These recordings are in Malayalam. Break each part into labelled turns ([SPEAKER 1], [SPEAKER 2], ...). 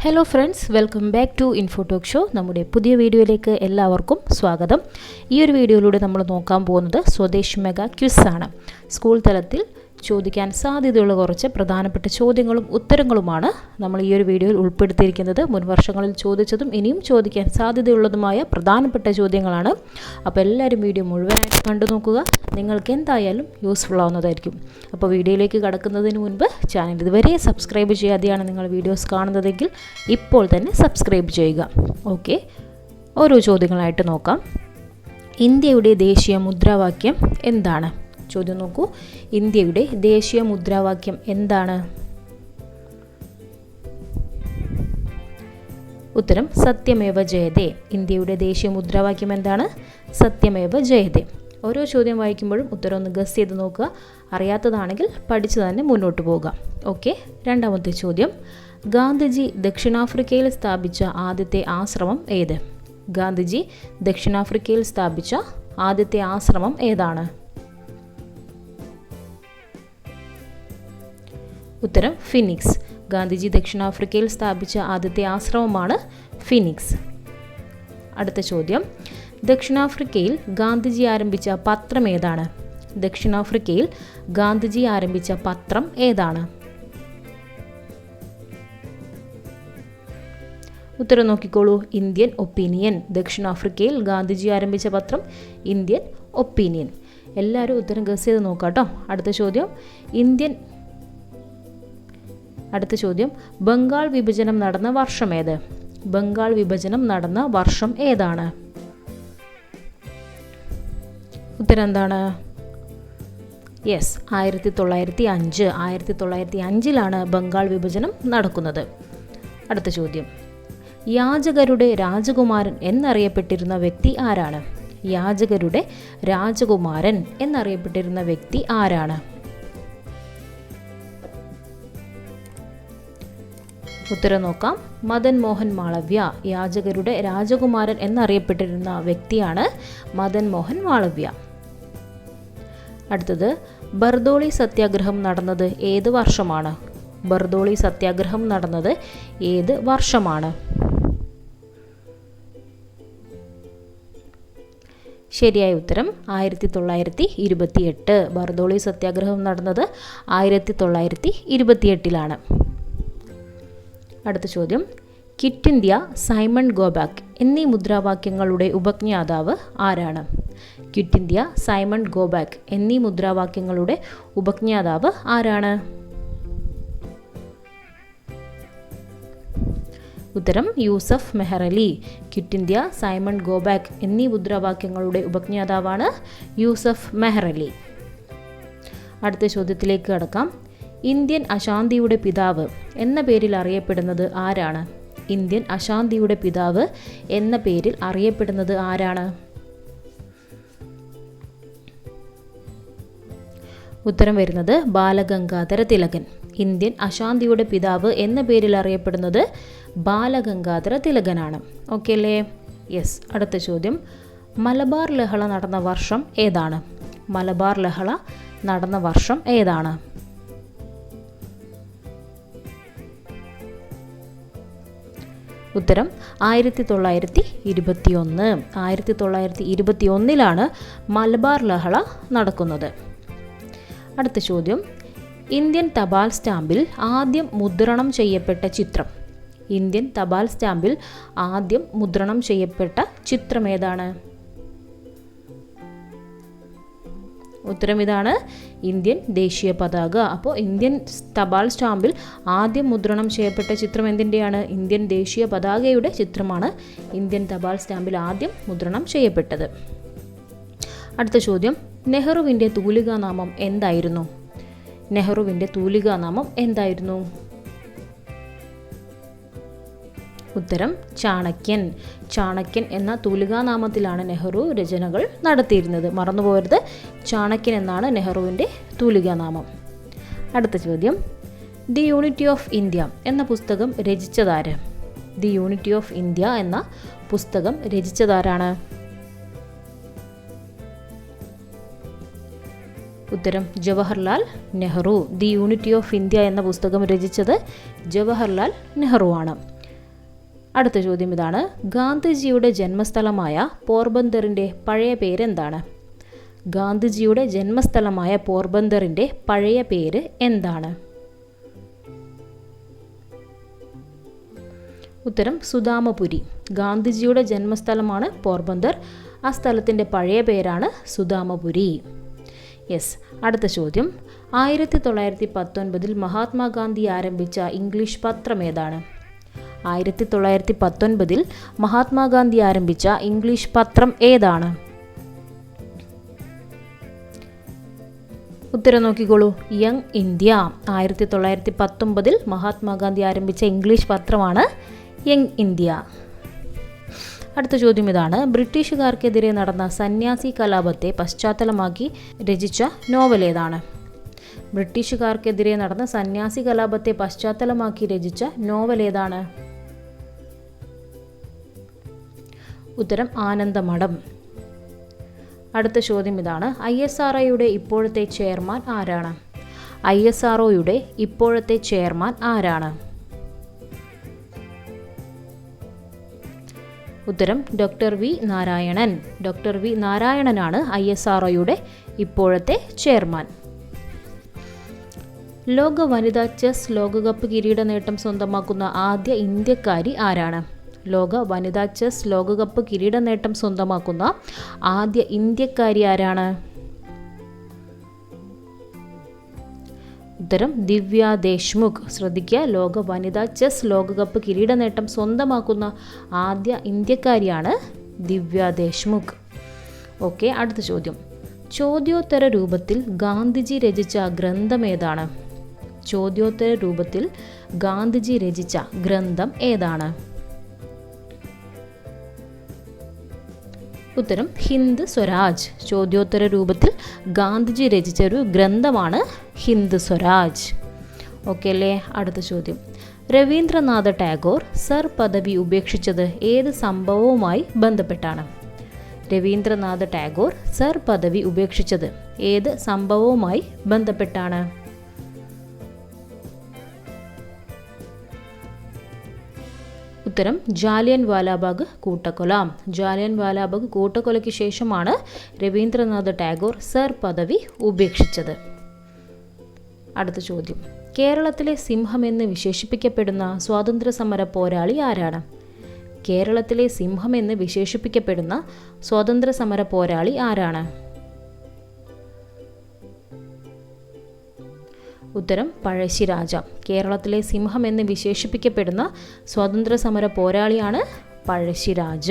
[SPEAKER 1] Hello friends, welcome back to Info Talk show. നമ്മുടെ പുതിയ വീഡിയോയിലേക്ക് എല്ലാവർക്കും സ്വാഗതം. ഈ ഒരു വീഡിയോയിലൂടെ നമ്മൾ നോക്കാൻ പോകുന്നത് സ്വദേശ് മെഗാ ക്വിസ് ആണ്. സ്കൂൾ തലത്തിൽ ചോദിക്കാൻ സാധ്യതയുള്ള കുറച്ച് പ്രധാനപ്പെട്ട ചോദ്യങ്ങളും ഉത്തരങ്ങളുമാണ് നമ്മൾ ഈ ഒരു വീഡിയോയിൽ ഉൾപ്പെടുത്തിയിരിക്കുന്നത്. മുൻ വർഷങ്ങളിൽ ചോദിച്ചതും ഇനിയും ചോദിക്കാൻ സാധ്യതയുള്ളതുമായ പ്രധാനപ്പെട്ട ചോദ്യങ്ങളാണ്. അപ്പോൾ എല്ലാവരും വീഡിയോ മുഴുവനായിട്ട് കണ്ടു നോക്കുക. നിങ്ങൾക്ക് എന്തായാലും യൂസ്ഫുൾ ആവുന്നതായിരിക്കും. അപ്പോൾ വീഡിയോയിലേക്ക് കടക്കുന്നതിന് മുൻപ് ചാനൽ ഇതുവരെ സബ്സ്ക്രൈബ് ചെയ്യാതെയാണ് നിങ്ങൾ വീഡിയോസ് കാണുന്നതെങ്കിൽ ഇപ്പോൾ തന്നെ സബ്സ്ക്രൈബ് ചെയ്യുക. ഓക്കെ, ഓരോ ചോദ്യങ്ങളായിട്ട് നോക്കാം. ഇന്ത്യയുടെ ദേശീയ മുദ്രാവാക്യം എന്താണ്? ചോദ്യം നോക്കൂ. ഇന്ത്യയുടെ ദേശീയ മുദ്രാവാക്യം എന്താണ്? ഉത്തരം സത്യമേവ ജയതേ. ഇന്ത്യയുടെ ദേശീയ മുദ്രാവാക്യം എന്താണ്? സത്യമേവ ജയതേ. ഓരോ ചോദ്യം വായിക്കുമ്പോഴും ഉത്തരം ഒന്ന് ഗസ് ചെയ്ത് നോക്കുക. അറിയാത്തതാണെങ്കിൽ പഠിച്ചു തന്നെ മുന്നോട്ട് പോവുക. ഓക്കെ, രണ്ടാമത്തെ ചോദ്യം. ഗാന്ധിജി ദക്ഷിണാഫ്രിക്കയിൽ സ്ഥാപിച്ച ആദ്യത്തെ ആശ്രമം ഏത്? ഗാന്ധിജി ദക്ഷിണാഫ്രിക്കയിൽ സ്ഥാപിച്ച ആദ്യത്തെ ആശ്രമം ഏതാണ്? ഉത്തരം ഫിനിക്സ്. ഗാന്ധിജി ദക്ഷിണാഫ്രിക്കയിൽ സ്ഥാപിച്ച ആദ്യത്തെ ആശ്രമമാണ് ഫിനിക്സ്. അടുത്ത ചോദ്യം. ദക്ഷിണാഫ്രിക്കയിൽ ഗാന്ധിജി ആരംഭിച്ച പത്രം ഏതാണ്? ദക്ഷിണാഫ്രിക്കയിൽ ഗാന്ധിജി ആരംഭിച്ച പത്രം ഏതാണ്? ഉത്തരം നോക്കിക്കോളൂ. Indian opinion. ദക്ഷിണാഫ്രിക്കയിൽ ഗാന്ധിജി ആരംഭിച്ച പത്രം ഇന്ത്യൻ ഒപ്പീനിയൻ. എല്ലാവരും ഉത്തരം ഗസ് ചെയ്ത് നോക്കാം കേട്ടോ. അടുത്ത ചോദ്യം. ബംഗാൾ വിഭജനം നടന്ന വർഷം ഏത്? ബംഗാൾ വിഭജനം നടന്ന വർഷം ഏതാണ്? ഉത്തരം എന്താണ്? യെസ്, 1905. 1905 ബംഗാൾ വിഭജനം നടക്കുന്നത്. അടുത്ത ചോദ്യം. യാചകരുടെ രാജകുമാരൻ എന്നറിയപ്പെട്ടിരുന്ന വ്യക്തി ആരാണ്? യാചകരുടെ രാജകുമാരൻ എന്നറിയപ്പെട്ടിരുന്ന വ്യക്തി ആരാണ്? ഉത്തരം നോക്കാം. മദൻ മോഹൻ മാളവ്യ. യാചകരുടെ രാജകുമാരൻ എന്നറിയപ്പെട്ടിരുന്ന വ്യക്തിയാണ് മദൻ മോഹൻ മാളവ്യ. അടുത്തത്. ബർദോളി സത്യാഗ്രഹം നടന്നത് ഏത് വർഷമാണ്? ബർദോളി സത്യാഗ്രഹം നടന്നത് ഏത് വർഷമാണ്? ശരിയായ ഉത്തരം 1928. ബർദോളി സത്യാഗ്രഹം നടന്നത് 1928. അടുത്ത ചോദ്യം. Quit India, Simon go back എന്നീ മുദ്രാവാക്യങ്ങളുടെ ഉപജ്ഞാതാവ് ആരാണ്? Quit India, Simon go back എന്നീ മുദ്രാവാക്യങ്ങളുടെ ഉപജ്ഞാതാവ് ആരാണ്? ഉത്തരം Yusuf Meherally. Quit India, Simon go back എന്നീ മുദ്രാവാക്യങ്ങളുടെ ഉപജ്ഞാതാവാണ് യൂസഫ് മെഹ്റലി. അടുത്ത ചോദ്യത്തിലേക്ക് കടക്കാം. ഇന്ത്യൻ അശാന്തിയുടെ പിതാവ് എന്ന പേരിൽ അറിയപ്പെടുന്നത് ആരാണ്? ഇന്ത്യൻ അശാന്തിയുടെ പിതാവ് എന്ന പേരിൽ അറിയപ്പെടുന്നത് ആരാണ്? ഉത്തരം വരുന്നത് ബാലഗംഗാധര തിലകൻ. ഇന്ത്യൻ അശാന്തിയുടെ പിതാവ് എന്ന പേരിൽ അറിയപ്പെടുന്നത് ബാലഗംഗാധര തിലകനാണ്. ഓക്കെ അല്ലേ? യെസ്. അടുത്ത ചോദ്യം. മലബാർ ലഹള നടന്ന വർഷം ഏതാണ്? മലബാർ ലഹള നടന്ന വർഷം ഏതാണ്? ഉത്തരം 1921. 1921 മലബാർ ലഹള നടക്കുന്നത്. അടുത്ത ചോദ്യം. ഇന്ത്യൻ തപാൽ സ്റ്റാമ്പിൽ ആദ്യം മുദ്രണം ചെയ്യപ്പെട്ട ചിത്രം. ഇന്ത്യൻ തപാൽ സ്റ്റാമ്പിൽ ആദ്യം മുദ്രണം ചെയ്യപ്പെട്ട ചിത്രം ഏതാണ്? ഉത്തരം ഇതാണ്. ഇന്ത്യൻ ദേശീയ പതാക. അപ്പോൾ ഇന്ത്യൻ തപാൽ സ്റ്റാമ്പിൽ ആദ്യം മുദ്രണം ചെയ്യപ്പെട്ട ചിത്രം എന്തിൻ്റെയാണ്? ഇന്ത്യൻ ദേശീയ പതാകയുടെ ചിത്രമാണ് ഇന്ത്യൻ തപാൽ സ്റ്റാമ്പിൽ ആദ്യം മുദ്രണം ചെയ്യപ്പെട്ടത്. അടുത്ത ചോദ്യം. നെഹ്റുവിൻ്റെ തൂലികാനാമം എന്തായിരുന്നു? നെഹ്റുവിൻ്റെ തൂലികാനാമം എന്തായിരുന്നു? ഉത്തരം ചാണക്യൻ. ചാണക്യൻ എന്ന തൂലികാനാമത്തിലാണ് നെഹ്റു രചനകൾ നടത്തിയിരുന്നത്. മറന്നുപോകരുത്, ചാണക്യൻ എന്നാണ് നെഹ്റുവിൻ്റെ തൂലികാനാമം. അടുത്ത ചോദ്യം. ദി യൂണിറ്റി ഓഫ് ഇന്ത്യ എന്ന പുസ്തകം രചിച്ചതാര്? ദി യൂണിറ്റി ഓഫ് ഇന്ത്യ എന്ന പുസ്തകം രചിച്ചതാരാണ്? ഉത്തരം Jawaharlal Nehru. The unity of India എന്ന പുസ്തകം രചിച്ചത് ജവഹർലാൽ നെഹ്റു ആണ്. അടുത്ത ചോദ്യം ഇതാണ്. ഗാന്ധിജിയുടെ ജന്മസ്ഥലമായ പോർബന്തറിൻ്റെ പഴയ പേരെന്താണ്? ഗാന്ധിജിയുടെ ജന്മസ്ഥലമായ പോർബന്തറിൻ്റെ പഴയ പേര് എന്താണ്? ഉത്തരം സുദാമപുരി. ഗാന്ധിജിയുടെ ജന്മസ്ഥലമാണ് പോർബന്തർ. ആ സ്ഥലത്തിൻ്റെ പഴയ പേരാണ് സുദാമപുരി. യെസ്. അടുത്ത ചോദ്യം. 1919 മഹാത്മാഗാന്ധി ആരംഭിച്ച ഇംഗ്ലീഷ് പത്രം ഏതാണ്? 1919 മഹാത്മാഗാന്ധി ആരംഭിച്ച ഇംഗ്ലീഷ് പത്രം ഏതാണ്? ഉത്തരം നോക്കിക്കോളൂ. Young India. 1919 മഹാത്മാഗാന്ധി ആരംഭിച്ച ഇംഗ്ലീഷ് പത്രമാണ് യങ് ഇന്ത്യ. അടുത്ത ചോദ്യം ഇതാണ്. ബ്രിട്ടീഷുകാർക്കെതിരെ നടന്ന സന്യാസി കലാപത്തെ പശ്ചാത്തലമാക്കി രചിച്ച നോവൽ ഏതാണ്? ബ്രിട്ടീഷുകാർക്കെതിരെ നടന്ന സന്യാസി കലാപത്തെ പശ്ചാത്തലമാക്കി രചിച്ച നോവൽ ഏതാണ്? ഉത്തരം ആനന്ദമഠം. അടുത്ത ചോദ്യം ഇതാണ്. ISROയുടെ ഇപ്പോഴത്തെ ചെയർമാൻ ആരാണ്? ISROയുടെ ഇപ്പോഴത്തെ ചെയർമാൻ ആരാണ്? ഉത്തരം doctor V Narayanan. Doctor V നാരായണനാണ് ISROയുടെ ഇപ്പോഴത്തെ ചെയർമാൻ. ലോക വനിതാ ചെസ് ലോകകപ്പ് കിരീട നേട്ടം സ്വന്തമാക്കുന്ന ആദ്യ ഇന്ത്യക്കാരി ആരാണ്? ലോക വനിതാ ചെസ് ലോകകപ്പ് കിരീട നേട്ടം സ്വന്തമാക്കുന്ന ആദ്യ ഇന്ത്യക്കാരി ആരാണ്? ഉത്തരം ദിവ്യ ദേശ്മുഖ്. ശ്രദ്ധിക്കുക, ലോക വനിതാ ചെസ് ലോകകപ്പ് കിരീട നേട്ടം സ്വന്തമാക്കുന്ന ആദ്യ ഇന്ത്യക്കാരിയാണ് ദിവ്യ ദേശ്മുഖ്. ഓക്കെ. അടുത്ത ചോദ്യം. ചോദ്യോത്തര രൂപത്തിൽ ഗാന്ധിജി രചിച്ച ഗ്രന്ഥം ഏതാണ്? ചോദ്യോത്തര രൂപത്തിൽ ഗാന്ധിജി രചിച്ച ഗ്രന്ഥം ഏതാണ്? ഉത്തരം ഹിന്ദ് സ്വരാജ്. ചോദ്യോത്തര രൂപത്തിൽ ഗാന്ധിജി രചിച്ച ഒരു ഗ്രന്ഥമാണ് ഹിന്ദ് സ്വരാജ്. ഓക്കെ അല്ലേ? അടുത്ത ചോദ്യം. രവീന്ദ്രനാഥ ടാഗോർ സർ പദവി ഉപേക്ഷിച്ചത് ഏത് സംഭവവുമായി ബന്ധപ്പെട്ടാണ്? രവീന്ദ്രനാഥ ടാഗോർ സർ പദവി ഉപേക്ഷിച്ചത് ഏത് സംഭവവുമായി ബന്ധപ്പെട്ടാണ്? ഉത്തരം ജാലിയൻ വാലാബാഗ് കൂട്ടക്കൊല. ജാലിയൻ വാലാബാഗ് കൂട്ടക്കൊലയ്ക്ക് ശേഷമാണ് രവീന്ദ്രനാഥ ടാഗോർ സർ പദവി ഉപേക്ഷിച്ചത്. അടുത്ത ചോദ്യം. കേരളത്തിലെ സിംഹം എന്ന് വിശേഷിപ്പിക്കപ്പെടുന്ന സ്വാതന്ത്ര്യ സമര പോരാളി ആരാണ്? കേരളത്തിലെ സിംഹം എന്ന് വിശേഷിപ്പിക്കപ്പെടുന്ന സ്വാതന്ത്ര്യ സമര പോരാളി ആരാണ്? ഉത്തരം പഴശ്ശിരാജ. കേരളത്തിലെ സിംഹം എന്ന് വിശേഷിപ്പിക്കപ്പെടുന്ന സ്വാതന്ത്ര്യ സമര പോരാളിയാണ് പഴശ്ശിരാജ.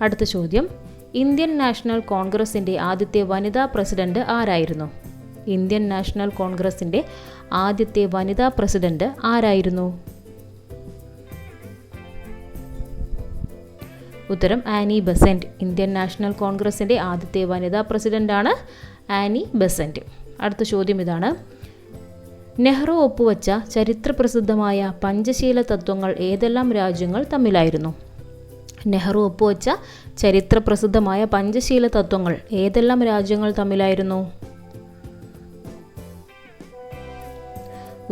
[SPEAKER 1] അടുത്ത ചോദ്യം. ഇന്ത്യൻ നാഷണൽ കോൺഗ്രസിൻ്റെ ആദ്യത്തെ വനിതാ പ്രസിഡന്റ് ആരായിരുന്നു? ഇന്ത്യൻ നാഷണൽ കോൺഗ്രസിൻ്റെ ആദ്യത്തെ വനിതാ പ്രസിഡന്റ് ആരായിരുന്നു? ഉത്തരം ആനി ബെസന്റ്. ഇന്ത്യൻ നാഷണൽ കോൺഗ്രസിൻ്റെ ആദ്യത്തെ വനിതാ പ്രസിഡന്റാണ് ആനി ബെസന്റ്. അടുത്ത ചോദ്യം ഇതാണ്. നെഹ്റു ഒപ്പുവച്ച ചരിത്രപ്രസിദ്ധമായ പഞ്ചശീല തത്വങ്ങൾ ഏതെല്ലാം രാജ്യങ്ങൾ തമ്മിലായിരുന്നു? നെഹ്റു ഒപ്പുവച്ച ചരിത്രപ്രസിദ്ധമായ പഞ്ചശീല തത്വങ്ങൾ ഏതെല്ലാം രാജ്യങ്ങൾ തമ്മിലായിരുന്നു?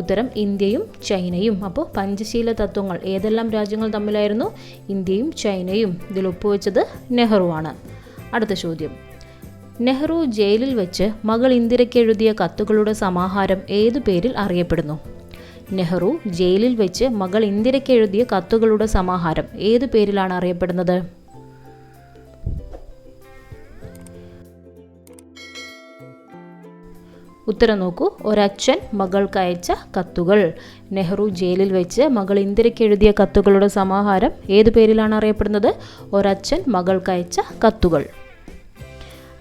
[SPEAKER 1] ഉത്തരം ഇന്ത്യയും ചൈനയും. അപ്പോൾ പഞ്ചശീല തത്വങ്ങൾ ഏതെല്ലാം രാജ്യങ്ങൾ തമ്മിലായിരുന്നു? ഇന്ത്യയും ചൈനയും. ഇതിൽ ഒപ്പുവെച്ചത് നെഹ്റുവാണ്. അടുത്ത ചോദ്യം. നെഹ്റു ജയിലിൽ വെച്ച് മകൾ ഇന്ദിരയ്ക്ക് എഴുതിയ കത്തുകളുടെ സമാഹാരം ഏതു പേരിൽ അറിയപ്പെടുന്നു? നെഹ്റു ജയിലിൽ വെച്ച് മകൾ ഇന്ദിരയ്ക്ക് എഴുതിയ കത്തുകളുടെ സമാഹാരം ഏതു പേരിലാണ് അറിയപ്പെടുന്നത്? ഉത്തരം നോക്കൂ. ഒരച്ഛൻ മകൾക്കയച്ച കത്തുകൾ. നെഹ്റു ജയിലിൽ വെച്ച് മകൾ ഇന്ദിരയ്ക്ക് എഴുതിയ കത്തുകളുടെ സമാഹാരം ഏതു പേരിലാണ് അറിയപ്പെടുന്നത്? ഒരച്ഛൻ മകൾക്കയച്ച കത്തുകൾ.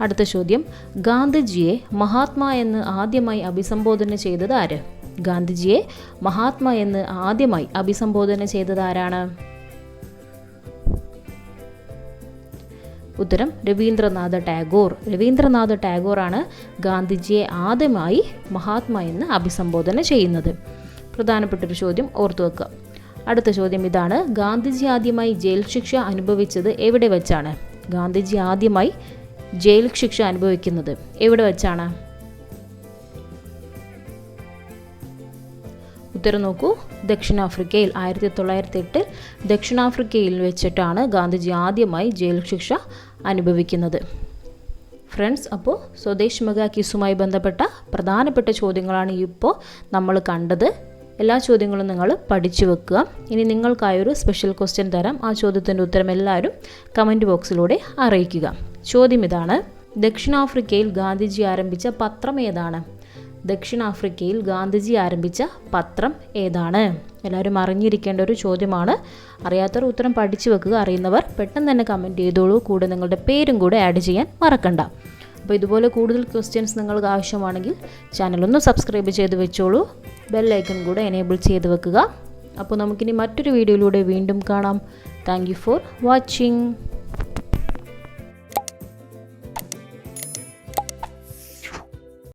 [SPEAKER 1] അടുത്ത ചോദ്യം. ഗാന്ധിജിയെ മഹാത്മാ എന്ന് ആദ്യമായി അഭിസംബോധന ചെയ്തത് ആര്? ഗാന്ധിജിയെ മഹാത്മാ എന്ന് ആദ്യമായി അഭിസംബോധന ചെയ്തത് ആരാണ്? ഉത്തരം രവീന്ദ്രനാഥ ടാഗോർ. രവീന്ദ്രനാഥ ടാഗോറാണ് ഗാന്ധിജിയെ ആദ്യമായി മഹാത്മാ എന്ന് അഭിസംബോധന ചെയ്യുന്നത്. പ്രധാനപ്പെട്ടൊരു ചോദ്യം ഓർത്തു വെക്കുക. അടുത്ത ചോദ്യം ഇതാണ്. ഗാന്ധിജി ആദ്യമായി ജയിൽ ശിക്ഷ അനുഭവിച്ചത് എവിടെ വെച്ചാണ്? ഗാന്ധിജി ആദ്യമായി ജയിൽ ശിക്ഷ അനുഭവിക്കുന്നത് എവിടെ വെച്ചാണ്? ഉത്തരം നോക്കൂ. ദക്ഷിണാഫ്രിക്കയിൽ 1908 ദക്ഷിണാഫ്രിക്കയിൽ വെച്ചിട്ടാണ് ഗാന്ധിജി ആദ്യമായി ജയിൽ ശിക്ഷ അനുഭവിക്കുന്നത്. ഫ്രണ്ട്സ്, അപ്പോൾ സ്വദേശ് മെഗാ ക്വിസുമായി ബന്ധപ്പെട്ട പ്രധാനപ്പെട്ട ചോദ്യങ്ങളാണ് ഇപ്പോൾ നമ്മൾ കണ്ടത്. എല്ലാ ചോദ്യങ്ങളും നിങ്ങൾ പഠിച്ചു വെക്കുക. ഇനി നിങ്ങൾക്കായൊരു സ്പെഷ്യൽ ക്വസ്റ്റ്യൻ തരാം. ആ ചോദ്യത്തിൻ്റെ ഉത്തരം എല്ലാവരും കമൻറ്റ് ബോക്സിലൂടെ അറിയിക്കുക. ചോദ്യം ഇതാണ്: ദക്ഷിണാഫ്രിക്കയിൽ ഗാന്ധിജി ആരംഭിച്ച പത്രം ഏതാണ്? ദക്ഷിണാഫ്രിക്കയിൽ ഗാന്ധിജി ആരംഭിച്ച പത്രം ഏതാണ്? എല്ലാവരും അറിഞ്ഞിരിക്കേണ്ട ഒരു ചോദ്യമാണ്. അറിയാത്തവർ ഉത്തരം പഠിച്ചു വെക്കുക. അറിയുന്നവർ പെട്ടെന്ന് തന്നെ കമൻറ്റ് ചെയ്തോളൂ. കൂടെ നിങ്ങളുടെ പേരും കൂടെ ആഡ് ചെയ്യാൻ മറക്കണ്ട. അപ്പോൾ ഇതുപോലെ കൂടുതൽ ക്വസ്റ്റ്യൻസ് നിങ്ങൾക്ക് ആവശ്യമാണെങ്കിൽ ചാനലൊന്ന് സബ്സ്ക്രൈബ് ചെയ്ത് വെച്ചോളൂ. ബെല്ലൈക്കൺ കൂടെ എനേബിൾ ചെയ്ത് വെക്കുക. അപ്പോൾ നമുക്കിനി മറ്റൊരു വീഡിയോയിലൂടെ വീണ്ടും കാണാം. Thank you for watching.